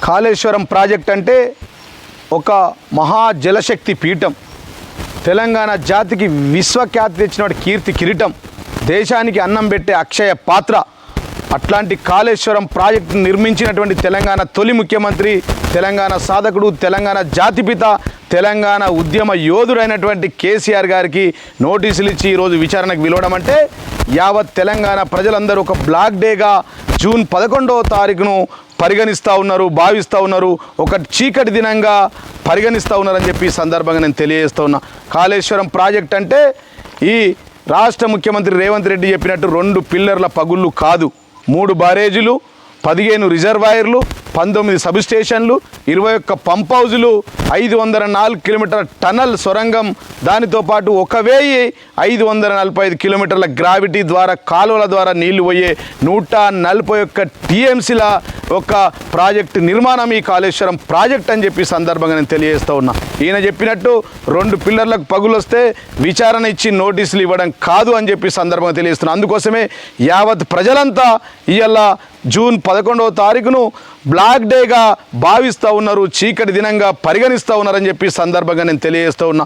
Kaleshwaram project అంటే ఒక మహా జలశక్తి పీఠం, తెలంగాణ జాతికి విశ్వఖ్యాతి తెచ్చినటువంటి కీర్తి కిరీటం, దేశానికి అన్నం పెట్టే అక్షయ పాత్ర. అట్లాంటి కాళేశ్వరం ప్రాజెక్టు నిర్మించినటువంటి తెలంగాణ తొలి ముఖ్యమంత్రి, తెలంగాణ సాధకుడు, తెలంగాణ జాతిపిత, తెలంగాణ ఉద్యమ యోధుడైనటువంటి కేసీఆర్ గారికి నోటీసులు ఇచ్చి ఈరోజు విచారణకు పిలవడం అంటే యావత్ తెలంగాణ ప్రజలందరూ ఒక బ్లాక్ డేగా జూన్ 11వ తారీఖును పరిగణిస్తూ ఉన్నారు, భావిస్తూ ఉన్నారు, ఒక చీకటి దినంగా పరిగణిస్తూ ఉన్నారని చెప్పి ఈ సందర్భంగా నేను తెలియజేస్తూ ఉన్నా. కాళేశ్వరం ప్రాజెక్ట్ అంటే ఈ రాష్ట్ర ముఖ్యమంత్రి రేవంత్ రెడ్డి చెప్పినట్టు 2 పిల్లర్ల పగుళ్ళు కాదు, 3 బ్యారేజీలు, 15 రిజర్వాయర్లు, 19 సబ్ స్టేషన్లు, 21 పంప్ హౌజులు, 504 కిలోమీటర్ల టనల్ సొరంగం, దానితో పాటు 1545 కిలోమీటర్ల గ్రావిటీ ద్వారా కాలువల ద్వారా నీళ్లు పోయే 141 టీఎంసీల ఒక ప్రాజెక్టు నిర్మాణం ఈ కాళేశ్వరం ప్రాజెక్ట్ అని చెప్పి సందర్భంగా నేను తెలియజేస్తూ ఉన్నా. ఈయన చెప్పినట్టు 2 పిల్లర్లకు పగులు వస్తే విచారణ ఇచ్చి నోటీసులు ఇవ్వడం కాదు అని చెప్పి సందర్భంగా తెలియజేస్తున్నా. అందుకోసమే యావత్ ప్రజలంతా ఇవాళ జూన్ 11వ తారీఖును బ్లాక్ డేగా భావిస్తూ ఉన్నారు, చీకటి దినంగా పరిగణిస్తూ ఉన్నారని చెప్పి సందర్భంగా నేను తెలియజేస్తూ ఉన్నా.